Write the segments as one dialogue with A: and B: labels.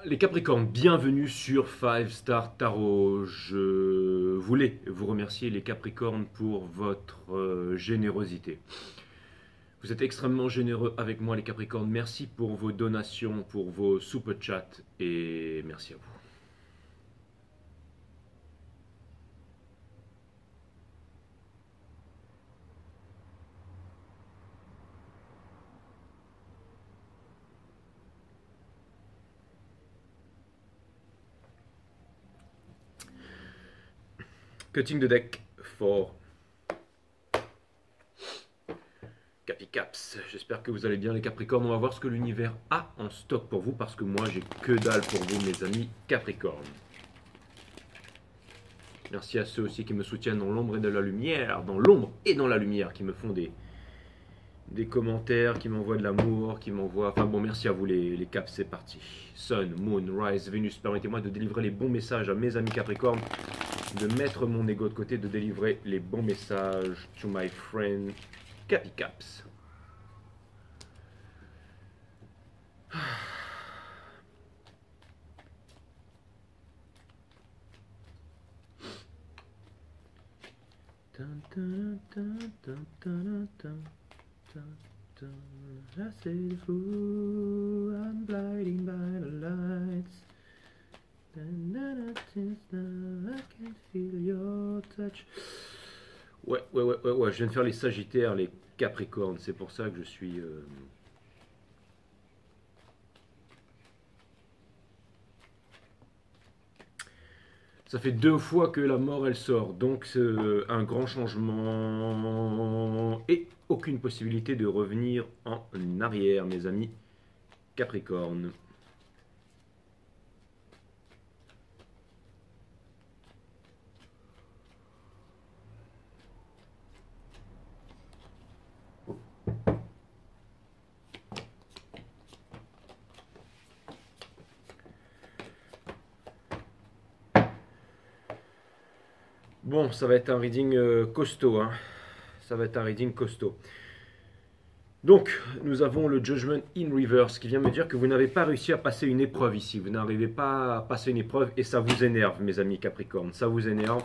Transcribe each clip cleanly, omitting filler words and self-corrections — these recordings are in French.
A: Les Capricornes, bienvenue sur 5 Star Tarot. Je voulais vous remercier les Capricornes pour votre générosité. Vous êtes extrêmement généreux avec moi les Capricornes. Merci pour vos donations, pour vos super chats et merci à vous. Cutting the deck for Capicaps. J'espère que vous allez bien les Capricornes. On va voir ce que l'univers a en stock pour vous parce que moi j'ai que dalle pour vous mes amis Capricornes. Merci à ceux aussi qui me soutiennent dans l'ombre et dans la lumière, dans l'ombre et dans la lumière, qui me font des commentaires, qui m'envoient de l'amour, qui m'envoient... Enfin bon, merci à vous les caps, c'est parti. Sun, Moon, Rise, Vénus, permettez-moi de délivrer les bons messages à mes amis Capricornes, de mettre mon ego de côté, de délivrer les bons messages to my friend Capicaps. I said, fool, I'm blinding by the lights. I can feel your touch. Ouais, je viens de faire les Sagittaires, les Capricornes, c'est pour ça que je suis... Ça fait 2 fois que la mort elle sort, donc c'est un grand changement et aucune possibilité de revenir en arrière, mes amis Capricorne. Bon, ça va être un reading costaud, hein. Ça va être un reading costaud. Donc, nous avons le Judgment in Reverse qui vient me dire que vous n'avez pas réussi à passer une épreuve ici. Vous n'arrivez pas à passer une épreuve et ça vous énerve, mes amis Capricorne. Ça vous énerve.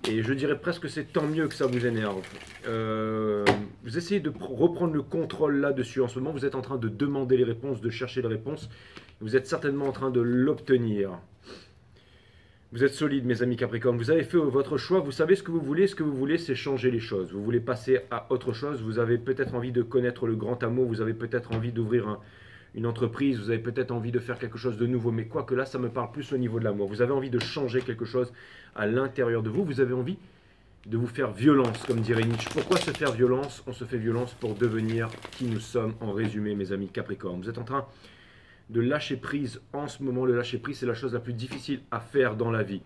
A: Et je dirais presque que c'est tant mieux que ça vous énerve. Vous essayez de reprendre le contrôle là-dessus. En ce moment, vous êtes en train de demander les réponses, de chercher les réponses. Vous êtes certainement en train de l'obtenir. Vous êtes solide, mes amis Capricorne. Vous avez fait votre choix. Vous savez ce que vous voulez. Ce que vous voulez, c'est changer les choses. Vous voulez passer à autre chose. Vous avez peut-être envie de connaître le grand amour. Vous avez peut-être envie d'ouvrir une entreprise. Vous avez peut-être envie de faire quelque chose de nouveau. Mais quoique là, ça me parle plus au niveau de l'amour. Vous avez envie de changer quelque chose à l'intérieur de vous. Vous avez envie de vous faire violence, comme dirait Nietzsche. Pourquoi se faire violence? On se fait violence pour devenir qui nous sommes, en résumé, mes amis Capricorne. Vous êtes en train de lâcher prise en ce moment. Le lâcher prise, c'est la chose la plus difficile à faire dans la vie.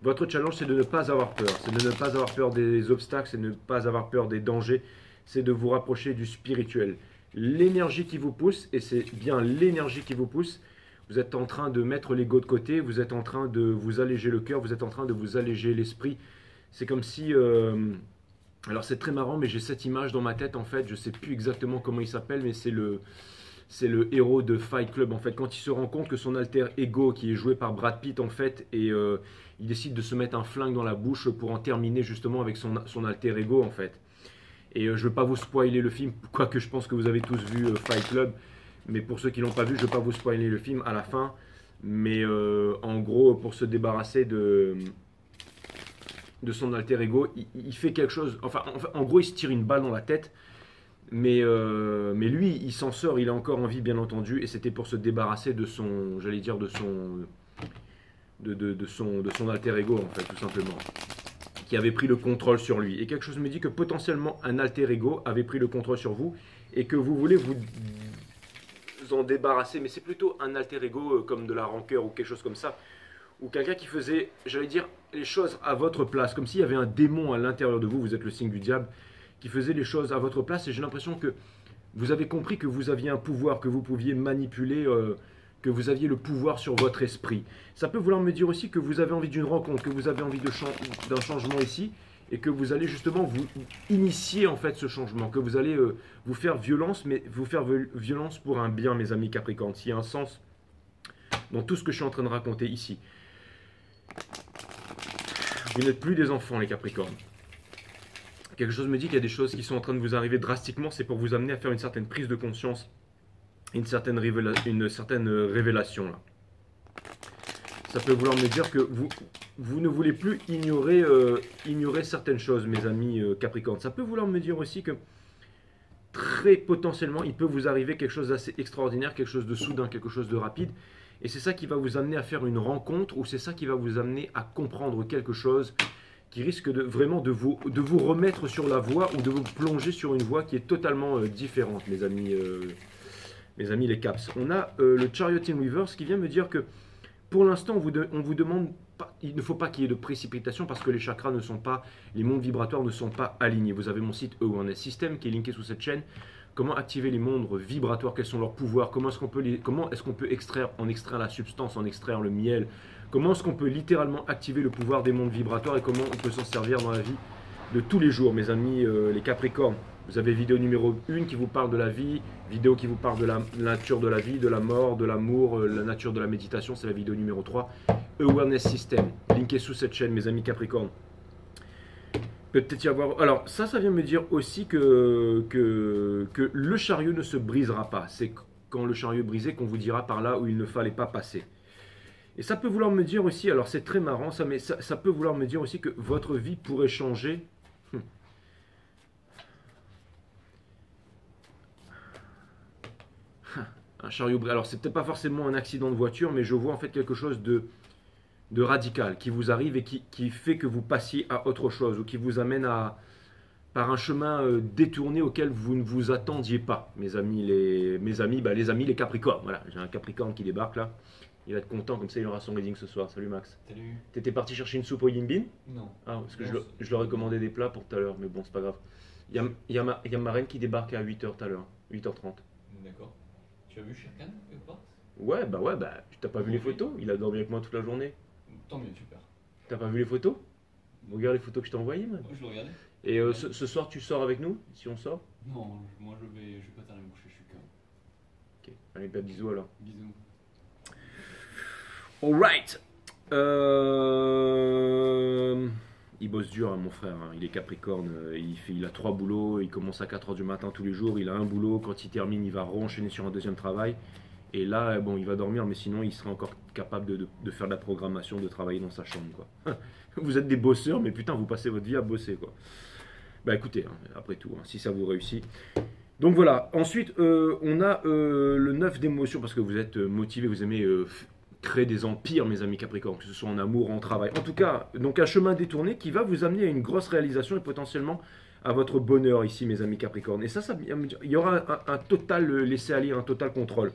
A: Votre challenge, c'est de ne pas avoir peur. C'est de ne pas avoir peur des obstacles, c'est de ne pas avoir peur des dangers. C'est de vous rapprocher du spirituel. L'énergie qui vous pousse, et c'est bien l'énergie qui vous pousse, vous êtes en train de mettre l'ego de côté, vous êtes en train de vous alléger le cœur, vous êtes en train de vous alléger l'esprit. C'est comme si... alors c'est très marrant, mais j'ai cette image dans ma tête, en fait. Je ne sais plus exactement comment il s'appelle, mais c'est le héros de Fight Club, en fait, quand il se rend compte que son alter ego, qui est joué par Brad Pitt, en fait, et il décide de se mettre un flingue dans la bouche pour en terminer justement avec son alter ego, en fait. Et je ne veux pas vous spoiler le film, quoique je pense que vous avez tous vu Fight Club, mais pour ceux qui ne l'ont pas vu, je ne veux pas vous spoiler le film à la fin. Mais en gros, pour se débarrasser de son alter ego, il fait quelque chose, enfin, en gros, il se tire une balle dans la tête. Mais lui, il s'en sort, il a encore envie, bien entendu, et c'était pour se débarrasser de son, j'allais dire, de son alter ego, en fait, tout simplement, qui avait pris le contrôle sur lui. Et quelque chose me dit que potentiellement un alter ego avait pris le contrôle sur vous et que vous voulez vous en débarrasser, mais c'est plutôt un alter ego comme de la rancœur ou quelque chose comme ça, ou quelqu'un qui faisait, j'allais dire, les choses à votre place, comme s'il y avait un démon à l'intérieur de vous, vous êtes le signe du diable, qui faisait les choses à votre place. Et j'ai l'impression que vous avez compris que vous aviez un pouvoir, que vous pouviez manipuler, que vous aviez le pouvoir sur votre esprit. Ça peut vouloir me dire aussi que vous avez envie d'une rencontre, que vous avez envie d'un changement ici, et que vous allez justement vous initier en fait ce changement, que vous allez vous faire violence, mais vous faire violence pour un bien, mes amis Capricorne. S'il y a un sens dans tout ce que je suis en train de raconter ici. Vous n'êtes plus des enfants, les Capricornes. Quelque chose me dit qu'il y a des choses qui sont en train de vous arriver drastiquement, c'est pour vous amener à faire une certaine prise de conscience, une certaine révélation. Là. Ça peut vouloir me dire que vous ne voulez plus ignorer certaines choses, mes amis Capricornes. Ça peut vouloir me dire aussi que très potentiellement, il peut vous arriver quelque chose d'assez extraordinaire, quelque chose de soudain, quelque chose de rapide. Et c'est ça qui va vous amener à faire une rencontre, ou c'est ça qui va vous amener à comprendre quelque chose qui risque vraiment de vous remettre sur la voie ou de vous plonger sur une voie qui est totalement différente, mes amis les Caps. On a le Chariot in Reverse qui vient me dire que pour l'instant, on vous demande pas, il ne faut pas qu'il y ait de précipitation parce que les chakras ne sont pas, les mondes vibratoires ne sont pas alignés. Vous avez mon site Awareness System qui est linké sous cette chaîne. Comment activer les mondes vibratoires, quels sont leurs pouvoirs, comment est-ce qu'on peut extraire la substance, en extraire le miel, comment est-ce qu'on peut littéralement activer le pouvoir des mondes vibratoires et comment on peut s'en servir dans la vie de tous les jours, mes amis les Capricornes. Vous avez vidéo numéro 1 qui vous parle de la vie, vidéo qui vous parle de la nature de la vie, de la mort, de l'amour, la nature de la méditation, c'est la vidéo numéro 3. Awareness System, linké sous cette chaîne, mes amis Capricornes. Peut-être y avoir... Alors, ça vient me dire aussi que le chariot ne se brisera pas. C'est quand le chariot est brisé qu'on vous dira par là où il ne fallait pas passer. Et ça peut vouloir me dire aussi, alors c'est très marrant ça, mais ça peut vouloir me dire aussi que votre vie pourrait changer. Un chariot brisé. Alors, c'est peut-être pas forcément un accident de voiture, mais je vois en fait quelque chose de radical qui vous arrive et qui fait que vous passiez à autre chose ou qui vous amène par un chemin détourné auquel vous ne vous attendiez pas, mes amis les Capricornes. Voilà, j'ai un Capricorne qui débarque là. Il va être content, comme ça il aura son reading ce soir. Salut Max.
B: Salut.
A: T'étais parti chercher une soupe au yin bin?
B: Non.
A: Ah, parce que je leur ai commandé des plats pour tout à l'heure, mais bon, c'est pas grave. Il y a ma reine qui débarque à 8h tout à l'heure, 8h30.
B: D'accord. Tu as vu Sherkan quelque part?
A: Ouais, tu t'as pas vu les photos? Il a dormi avec moi toute la journée.
B: Tant mieux, super.
A: T'as pas vu les photos? Regarde les photos que je t'ai envoyées, man.
B: Ouais, je le regardais.
A: Et ce soir, tu sors avec nous, si on sort?
B: Non, moi je vais pas tarder à me coucher, je suis KO.
A: Ok, allez, bah, bisous alors.
B: Bisous.
A: Alright. Il bosse dur, hein, mon frère. Hein. Il est Capricorne. Il a 3 boulots. Il commence à 4h du matin tous les jours. Il a un boulot. Quand il termine, il va re-enchaîner sur un deuxième travail. Et là, bon, il va dormir, mais sinon, il sera encore capable de faire de la programmation, de travailler dans sa chambre, quoi. Vous êtes des bosseurs, mais putain, vous passez votre vie à bosser, quoi. Bah écoutez, hein, après tout, hein, si ça vous réussit. Donc voilà. Ensuite, on a le 9 d'émotion, parce que vous êtes motivé, vous aimez créer des empires, mes amis Capricornes, que ce soit en amour, en travail. En tout cas, donc un chemin détourné qui va vous amener à une grosse réalisation et potentiellement à votre bonheur ici, mes amis Capricornes. Et ça il y aura un total laisser-aller, un total contrôle.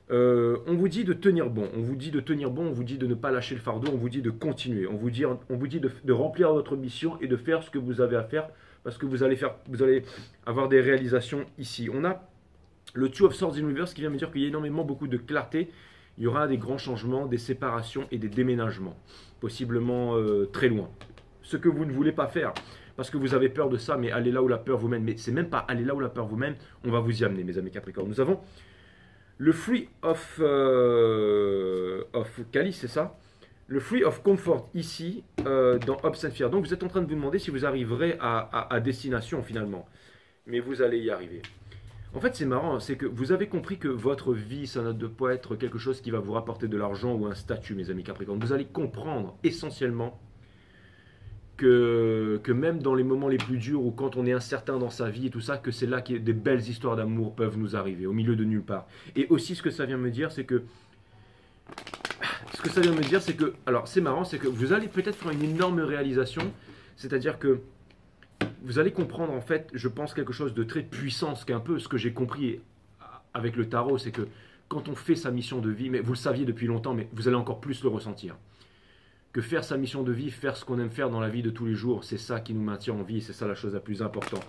A: On vous dit de tenir bon, on vous dit de tenir bon, on vous dit de ne pas lâcher le fardeau, on vous dit de continuer, on vous dit de remplir votre mission et de faire ce que vous avez à faire parce que vous allez avoir des réalisations ici. On a le Two of Swords in Reverse qui vient me dire qu'il y a énormément beaucoup de clarté. Il y aura des grands changements, des séparations et des déménagements, possiblement très loin. Ce que vous ne voulez pas faire parce que vous avez peur de ça, mais allez là où la peur vous mène. Mais c'est même pas aller là où la peur vous mène, on va vous y amener, mes amis Capricornes. Nous avons le Free of Kali, c'est ça? Le Free of Comfort ici, dans Hopes and Fear. Donc vous êtes en train de vous demander si vous arriverez à destination finalement. Mais vous allez y arriver. En fait, c'est marrant, c'est que vous avez compris que votre vie, ça ne doit pas être quelque chose qui va vous rapporter de l'argent ou un statut, mes amis Capricornes. Vous allez comprendre essentiellement que même dans les moments les plus durs ou quand on est incertain dans sa vie et tout ça, que c'est là que des belles histoires d'amour peuvent nous arriver, au milieu de nulle part. Et aussi, ce que ça vient me dire, c'est que... Alors, c'est marrant, c'est que vous allez peut-être faire une énorme réalisation, c'est-à-dire que vous allez comprendre, en fait, je pense, quelque chose de très puissant, ce qui est un peu ce que j'ai compris avec le tarot, c'est que quand on fait sa mission de vie, mais vous le saviez depuis longtemps, mais vous allez encore plus le ressentir. Que faire sa mission de vie, faire ce qu'on aime faire dans la vie de tous les jours, c'est ça qui nous maintient en vie et c'est ça la chose la plus importante.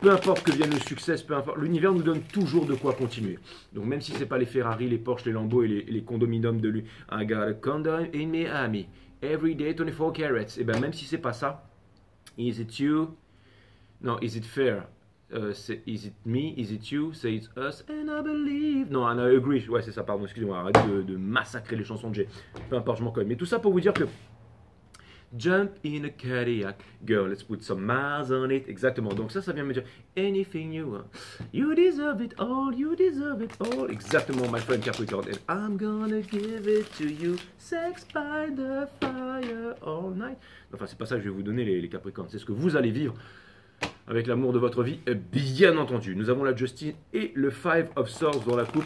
A: Peu importe que vienne le succès, peu importe, l'univers nous donne toujours de quoi continuer. Donc même si ce n'est pas les Ferrari, les Porsche, les Lambo et les condominiums de lui, I got a condo in Miami, every day 24 carats, et bien même si c'est pas ça, is it you? Non, is it fair? c'est is it me, is it you, say it's us, and I believe. Non, and I agree. Ouais, c'est ça, pardon, excusez-moi, arrêtez de massacrer les chansons de Jay. Peu importe, je m'en colle. Mais tout ça pour vous dire que jump in a Cadillac, girl, let's put some miles on it. Exactement. Donc ça vient me dire anything you want. You deserve it all, you deserve it all. Exactement, my friend Capricorn. And I'm gonna give it to you, sex by the fire all night. Enfin, c'est pas ça que je vais vous donner, les Capricornes. C'est ce que vous allez vivre avec l'amour de votre vie, bien entendu. Nous avons la Justice et le Five of Swords dans la coupe.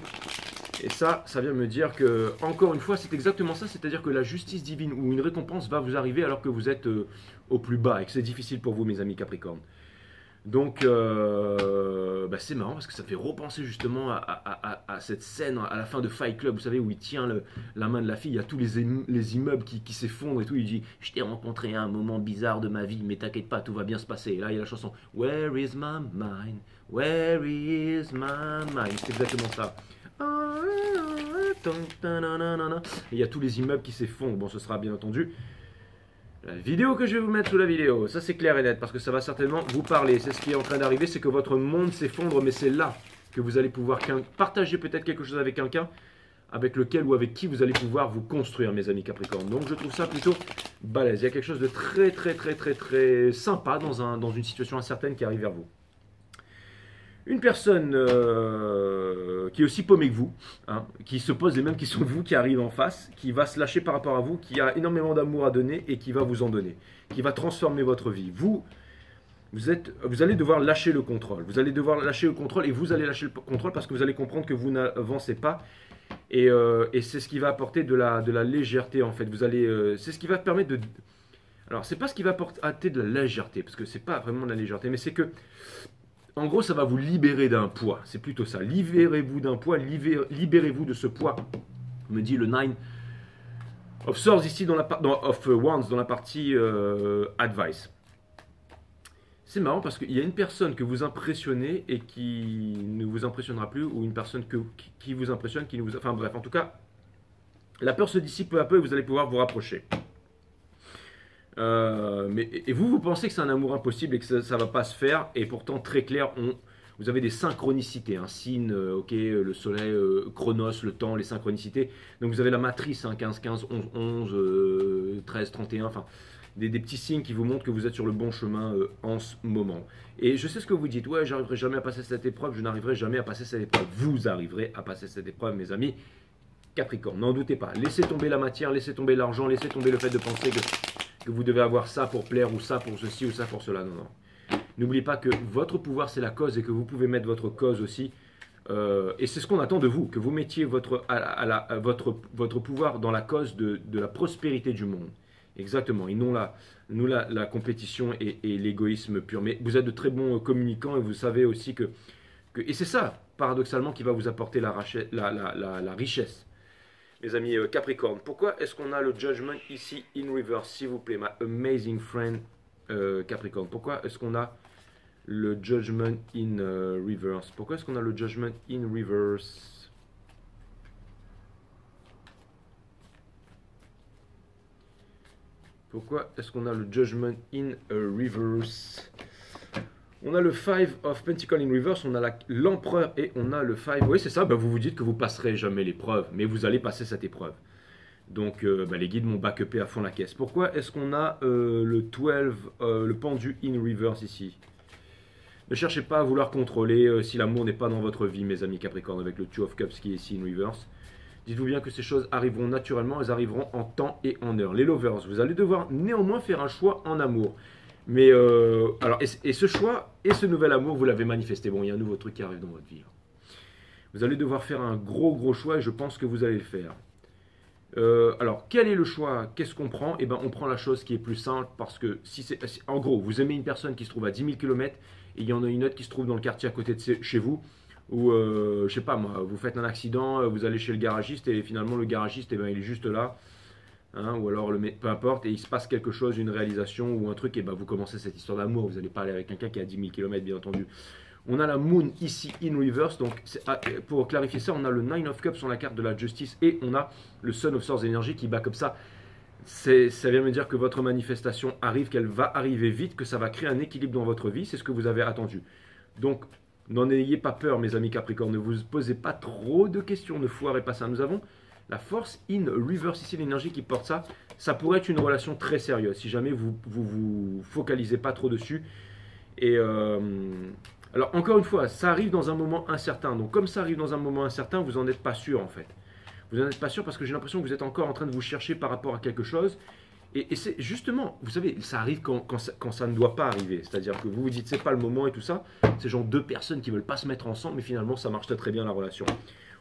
A: Et ça vient me dire que, encore une fois, c'est exactement ça. C'est-à-dire que la justice divine ou une récompense va vous arriver alors que vous êtes au plus bas et que c'est difficile pour vous, mes amis Capricorne. Donc, c'est marrant parce que ça fait repenser justement à cette scène à la fin de Fight Club, vous savez, où il tient la main de la fille, il y a tous les immeubles qui s'effondrent et tout, il dit « Je t'ai rencontré à un moment bizarre de ma vie, mais t'inquiète pas, tout va bien se passer. » Et là, il y a la chanson « Where is my mind? Where is my mind? » C'est exactement ça. Et il y a tous les immeubles qui s'effondrent. Bon, ce sera bien entendu la vidéo que je vais vous mettre sous la vidéo. Ça, c'est clair et net parce que ça va certainement vous parler. C'est ce qui est en train d'arriver, c'est que votre monde s'effondre, mais c'est là que vous allez pouvoir partager peut-être quelque chose avec quelqu'un avec lequel ou avec qui vous allez pouvoir vous construire, mes amis Capricorne. Donc, je trouve ça plutôt balèze. Il y a quelque chose de très, très, très, très, très sympa dans une situation incertaine qui arrive vers vous. Une personne qui est aussi paumée que vous, hein, qui se pose les mêmes questions que vous, qui arrive en face, qui va se lâcher par rapport à vous, qui a énormément d'amour à donner et qui va vous en donner, qui va transformer votre vie. Vous allez devoir lâcher le contrôle. Vous allez devoir lâcher le contrôle et vous allez lâcher le contrôle parce que vous allez comprendre que vous n'avancez pas. Et c'est ce qui va apporter de la légèreté en fait. C'est ce qui va permettre de... Alors, c'est pas ce qui va apporter de la légèreté, parce que c'est pas vraiment de la légèreté, mais c'est que... En gros, ça va vous libérer d'un poids. C'est plutôt ça. Libérez-vous d'un poids, libérez-vous de ce poids. Me dit le 9 of Swords ici of Wands dans la partie Advice. C'est marrant parce qu'il y a une personne que vous impressionnez et qui ne vous impressionnera plus, ou une personne qui vous impressionne, qui ne vous... Enfin bref, en tout cas, la peur se dissipe peu à peu et vous allez pouvoir vous rapprocher. Et vous pensez que c'est un amour impossible et que ça ne va pas se faire, et pourtant très clair, vous avez des synchronicités, un signe, le soleil, Chronos, le temps, les synchronicités. Donc vous avez la matrice, 15, 15, 11, 11, 13, 31, enfin des petits signes qui vous montrent que vous êtes sur le bon chemin en ce moment. Et je sais ce que vous dites, ouais, j'arriverai jamais à passer cette épreuve, je n'arriverai jamais à passer cette épreuve. Vous arriverez à passer cette épreuve, mes amis Capricorne, n'en doutez pas. Laissez tomber la matière, laissez tomber l'argent, laissez tomber le fait de penser que vous devez avoir ça pour plaire, ou ça pour ceci, ou ça pour cela. Non, non. N'oubliez pas que votre pouvoir, c'est la cause, et que vous pouvez mettre votre cause aussi. Et c'est ce qu'on attend de vous, que vous mettiez votre pouvoir dans la cause de la prospérité du monde. Exactement, et non la compétition et l'égoïsme pur. Mais vous êtes de très bons communicants, et vous savez aussi que et c'est ça, paradoxalement, qui va vous apporter la richesse. Mes amis Capricorne, pourquoi est-ce qu'on a le Judgment ici in reverse, s'il vous plaît, my amazing friend Capricorne? Pourquoi est-ce qu'on a le Judgment in reverse? Pourquoi est-ce qu'on a le Judgment in reverse? Pourquoi est-ce qu'on a le Judgment in reverse? On a le 5 of Pentacles in reverse, on a l'empereur et on a le 5. Oui, c'est ça, vous vous dites que vous passerez jamais l'épreuve, mais vous allez passer cette épreuve. Donc, les guides m'ont backupé à fond la caisse. Pourquoi est-ce qu'on a le 12, le pendu in reverse ici? Ne cherchez pas à vouloir contrôler si l'amour n'est pas dans votre vie, mes amis Capricorne, avec le 2 of Cups qui est ici in reverse. Dites-vous bien que ces choses arriveront naturellement, elles arriveront en temps et en heure. Les lovers, vous allez devoir néanmoins faire un choix en amour. Mais alors, et ce choix et ce nouvel amour, vous l'avez manifesté. Bon, il y a un nouveau truc qui arrive dans votre vie. Vous allez devoir faire un gros choix et je pense que vous allez le faire. Alors, quel est le choix? Qu'est-ce qu'on prend? Eh bien, on prend la chose qui est plus simple parce que, en gros, vous aimez une personne qui se trouve à 10 000 km et il y en a une autre qui se trouve dans le quartier à côté de chez vous, ou, je sais pas moi, vous faites un accident, vous allez chez le garagiste et finalement le garagiste, eh ben, il est juste là. Hein, ou alors, peu importe, et il se passe quelque chose, une réalisation ou un truc, et ben vous commencez cette histoire d'amour. Vous allez parler avec quelqu'un qui est à 10 000 km, bien entendu. On a la Moon ici, in reverse. Donc, pour clarifier ça, on a le 9 of Cups sur la carte de la Justice et on a le Sun of Swords Energy qui bat comme ça. Ça vient me dire que votre manifestation arrive, qu'elle va arriver vite, que ça va créer un équilibre dans votre vie. C'est ce que vous avez attendu. Donc, n'en ayez pas peur, mes amis Capricorne. Ne vous posez pas trop de questions. Ne foirez pas ça. Nous avons la force in reverse ici, l'énergie qui porte ça. Ça pourrait être une relation très sérieuse si jamais vous focalisez pas trop dessus. Et alors, encore une fois, ça arrive dans un moment incertain. Donc, comme ça arrive dans un moment incertain, vous n'en êtes pas sûr en fait. Vous n'en êtes pas sûr parce que j'ai l'impression que vous êtes encore en train de vous chercher par rapport à quelque chose. Et c'est justement, vous savez, ça arrive quand ça ne doit pas arriver. C'est-à-dire que vous vous dites, c'est pas le moment et tout ça. C'est genre deux personnes qui veulent pas se mettre ensemble, mais finalement, ça marche très très bien la relation.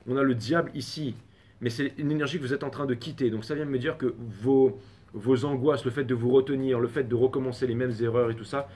A: On a le diable ici, mais c'est une énergie que vous êtes en train de quitter. Donc ça vient de me dire que vos angoisses, le fait de vous retenir, le fait de recommencer les mêmes erreurs et tout ça,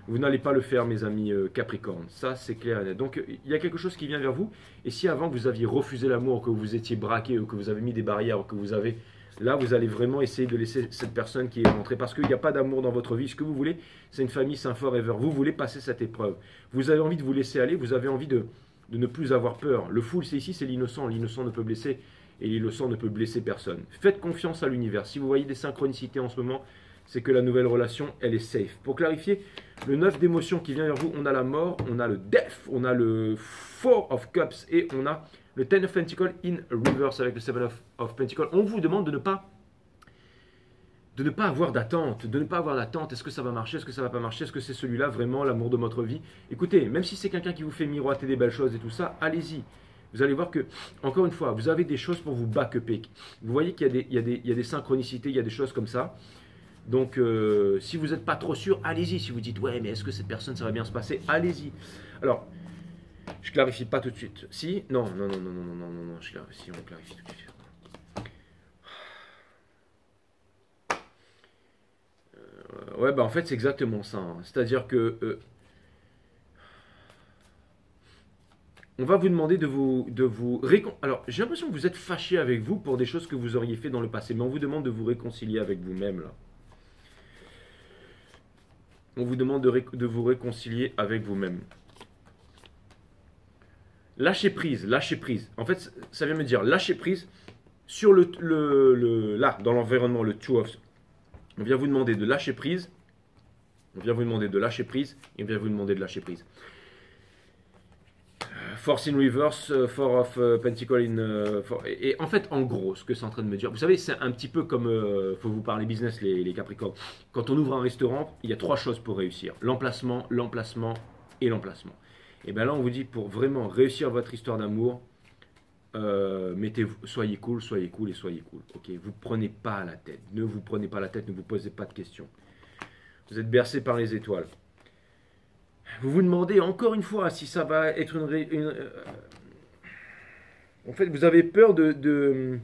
A: vous n'allez pas le faire, mes amis Capricorne. Ça, c'est clair et net. Donc, il y a quelque chose qui vient vers vous. Et si avant vous aviez refusé l'amour, que vous étiez braqué, ou que vous avez mis des barrières, ou que vous avez... Là, vous allez vraiment essayer de laisser cette personne qui est rentrée. Parce qu'il n'y a pas d'amour dans votre vie. Ce que vous voulez, c'est une famille, c'est un forever. Vous voulez passer cette épreuve. Vous avez envie de vous laisser aller. Vous avez envie de ne plus avoir peur. Le fou, c'est ici, c'est l'innocent. L'innocent ne peut blesser. Et l'innocent ne peut blesser personne. Faites confiance à l'univers. Si vous voyez des synchronicités en ce moment, c'est que la nouvelle relation, elle est safe. Pour clarifier, le 9 d'émotions qui vient vers vous, on a la mort, on a le death, on a le 4 of cups et on a le 10 of pentacles in reverse avec le 7 of pentacles. On vous demande de ne pas avoir d'attente, Est-ce que ça va marcher, est-ce que ça va pas marcher, est-ce que c'est celui-là vraiment l'amour de votre vie? Écoutez, même si c'est quelqu'un qui vous fait miroiter des belles choses et tout ça, allez-y. Vous allez voir que, encore une fois, vous avez des choses pour vous back-upper. Vous voyez qu'il y a des synchronicités, il y a des choses comme ça. Donc, si vous n'êtes pas trop sûr, allez-y. Si vous dites, ouais, mais est-ce que cette personne, ça va bien se passer? Allez-y. Alors, je clarifie pas tout de suite. Si? Non, je clarifie, on clarifie tout de suite. Ouais, bah en fait, c'est exactement ça. Hein. C'est-à-dire que on va vous demander de vous Alors, j'ai l'impression que vous êtes fâché avec vous pour des choses que vous auriez fait dans le passé, mais on vous demande de vous réconcilier avec vous-même là. On vous demande de vous réconcilier avec vous-même. Lâchez prise, lâchez prise. En fait, ça vient me dire lâchez prise sur là, dans l'environnement, le two of. On vient vous demander de lâcher prise. On vient vous demander de lâcher prise et on vient vous demander de lâcher prise. Force in reverse, four of pentacle in... et en fait, en gros, ce que c'est en train de me dire, vous savez, c'est un petit peu comme, faut vous parler business, les Capricornes. Quand on ouvre un restaurant, il y a 3 choses pour réussir. L'emplacement, l'emplacement et l'emplacement. Et bien là, on vous dit, pour vraiment réussir votre histoire d'amour, soyez cool et soyez cool. Ok, vous prenez pas la tête. Ne vous prenez pas la tête, ne vous posez pas de questions. Vous êtes bercé par les étoiles. Vous vous demandez encore une fois si ça va être en fait, vous avez peur de...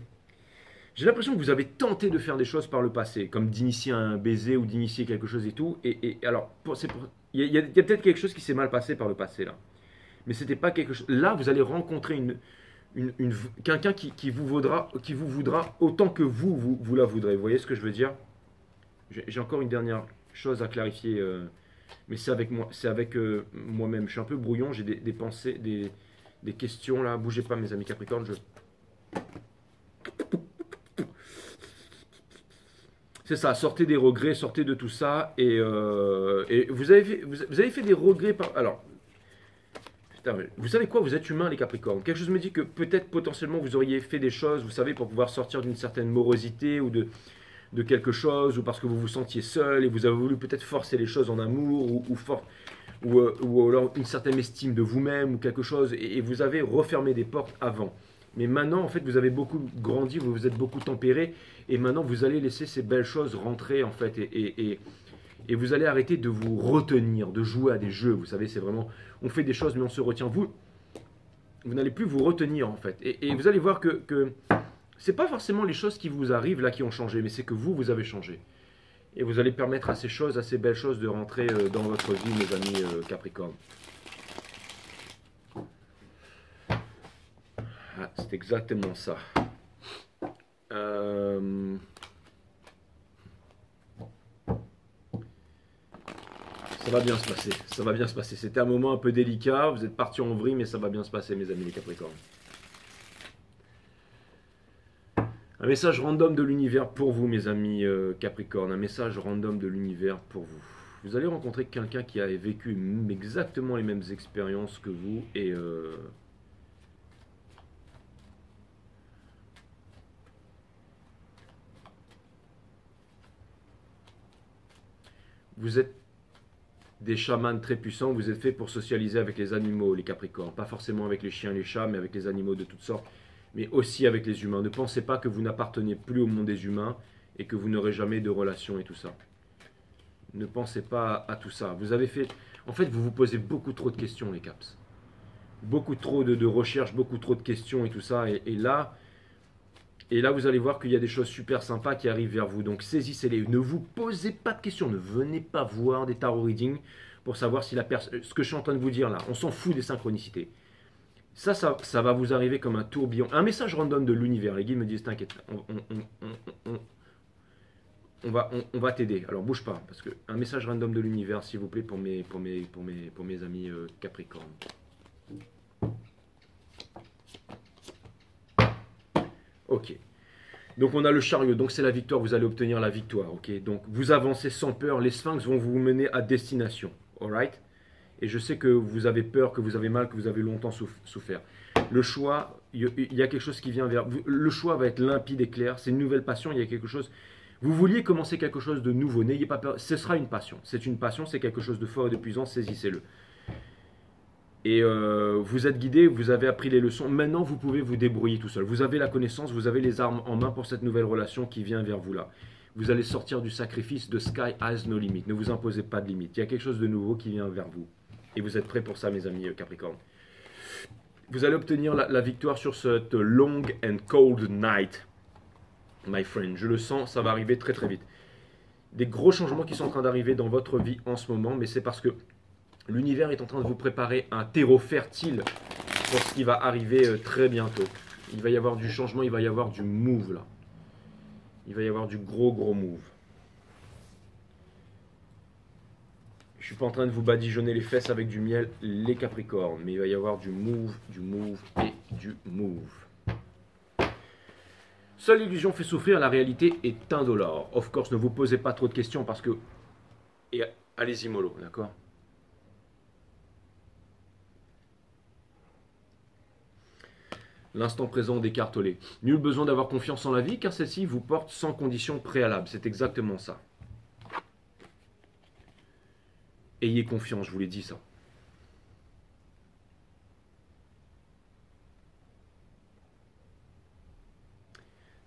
A: J'ai l'impression que vous avez tenté de faire des choses par le passé, comme d'initier un baiser ou d'initier quelque chose et tout. Et alors, il y a peut-être quelque chose qui s'est mal passé par le passé là. Mais c'était pas quelque chose... Là, vous allez rencontrer quelqu'un qui vous voudra autant que vous la voudrez. Vous voyez ce que je veux dire? J'ai encore une dernière chose à clarifier... mais c'est avec moi, c'est avec moi-même. Je suis un peu brouillon, j'ai des pensées, des questions là. Bougez pas, mes amis Capricorne. C'est ça, sortez des regrets, sortez de tout ça. Et vous avez fait des regrets par. Alors, putain, vous savez quoi? Vous êtes humain, les Capricornes. Quelque chose me dit que peut-être potentiellement vous auriez fait des choses, vous savez, pour pouvoir sortir d'une certaine morosité ou de quelque chose, ou parce que vous vous sentiez seul et vous avez voulu peut-être forcer les choses en amour, ou alors une certaine estime de vous-même, ou quelque chose, et vous avez refermé des portes avant. Mais maintenant, en fait, vous avez beaucoup grandi, vous vous êtes beaucoup tempéré, et maintenant, vous allez laisser ces belles choses rentrer, en fait, et vous allez arrêter de vous retenir, de jouer à des jeux. Vous savez, c'est vraiment, on fait des choses, mais on se retient. Vous n'allez plus vous retenir, en fait. Et vous allez voir que c'est pas forcément les choses qui vous arrivent là qui ont changé, mais c'est que vous avez changé. Et vous allez permettre à ces choses, à ces belles choses de rentrer dans votre vie, mes amis Capricorne. Ah, c'est exactement ça. Ça va bien se passer, ça va bien se passer. C'était un moment un peu délicat, vous êtes partis en vrille, mais ça va bien se passer, mes amis les Capricornes. Un message random de l'univers pour vous, mes amis Capricorne. Un message random de l'univers pour vous. Vous allez rencontrer quelqu'un qui a vécu exactement les mêmes expériences que vous et vous êtes des chamans très puissants, vous êtes faits pour socialiser avec les animaux, les Capricornes. Pas forcément avec les chiens, les chats, mais avec les animaux de toutes sortes, mais aussi avec les humains. Ne pensez pas que vous n'appartenez plus au monde des humains et que vous n'aurez jamais de relations et tout ça. Ne pensez pas à tout ça. Vous avez fait... En fait, vous vous posez beaucoup trop de questions, les Caps. Beaucoup trop de recherches, beaucoup trop de questions et tout ça. Et là, vous allez voir qu'il y a des choses super sympas qui arrivent vers vous. Donc saisissez-les. Ne vous posez pas de questions. Ne venez pas voir des tarot readings pour savoir si la personne... Ce que je suis en train de vous dire là, on s'en fout des synchronicités. Ça va vous arriver comme un tourbillon. Un message random de l'univers. Les guides me disent, t'inquiète, on va t'aider. Alors bouge pas, parce que un message random de l'univers, s'il vous plaît, pour mes amis Capricorne. Ok. Donc on a le chariot, donc c'est la victoire, vous allez obtenir la victoire, ok. Donc vous avancez sans peur, les sphinx vont vous mener à destination, alright. Et je sais que vous avez peur, que vous avez mal, que vous avez longtemps souffert. Le choix, il y a quelque chose qui vient vers vous. Le choix va être limpide et clair, c'est une nouvelle passion, il y a quelque chose... Vous vouliez commencer quelque chose de nouveau, n'ayez pas peur, ce sera une passion. C'est une passion, c'est quelque chose de fort et de puissant, saisissez-le. Et vous êtes guidé, vous avez appris les leçons. Maintenant, vous pouvez vous débrouiller tout seul. Vous avez la connaissance, vous avez les armes en main pour cette nouvelle relation qui vient vers vous là. Vous allez sortir du sacrifice de Sky has no limit. Ne vous imposez pas de limite. Il y a quelque chose de nouveau qui vient vers vous. Et vous êtes prêts pour ça, mes amis Capricorne. Vous allez obtenir la victoire sur cette long and cold night, my friend. Je le sens, ça va arriver très très vite. Des gros changements qui sont en train d'arriver dans votre vie en ce moment, mais c'est parce que l'univers est en train de vous préparer un terreau fertile pour ce qui va arriver très bientôt. Il va y avoir du changement, il va y avoir du move là. Il va y avoir du gros move. Je suis pas en train de vous badigeonner les fesses avec du miel, les Capricornes, mais il va y avoir du move et du move. Seule illusion fait souffrir, la réalité est indolore. Of course, ne vous posez pas trop de questions parce que... Et allez-y mollo, d'accord? L'instant présent décartelé. Nul besoin d'avoir confiance en la vie car celle-ci vous porte sans condition préalable. C'est exactement ça. Ayez confiance, je vous l'ai dit ça.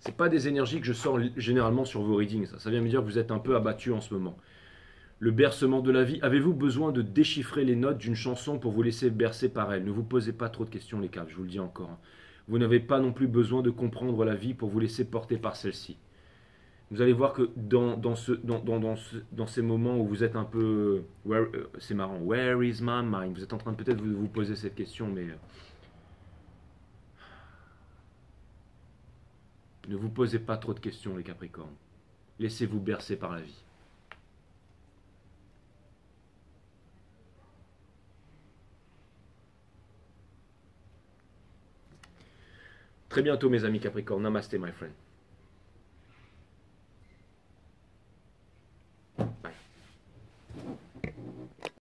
A: Ce pas des énergies que je sors généralement sur vos readings. Ça vient me dire que vous êtes un peu abattu en ce moment. Le bercement de la vie. Avez-vous besoin de déchiffrer les notes d'une chanson pour vous laisser bercer par elle? Ne vous posez pas trop de questions les caves, je vous le dis encore. Vous n'avez pas non plus besoin de comprendre la vie pour vous laisser porter par celle-ci. Vous allez voir que dans ces moments où vous êtes un peu... c'est marrant. Where is my mind? Vous êtes en train de peut-être vous poser cette question, mais... ne vous posez pas trop de questions, les Capricornes. Laissez-vous bercer par la vie. Très bientôt, mes amis Capricornes. Namaste, my friend.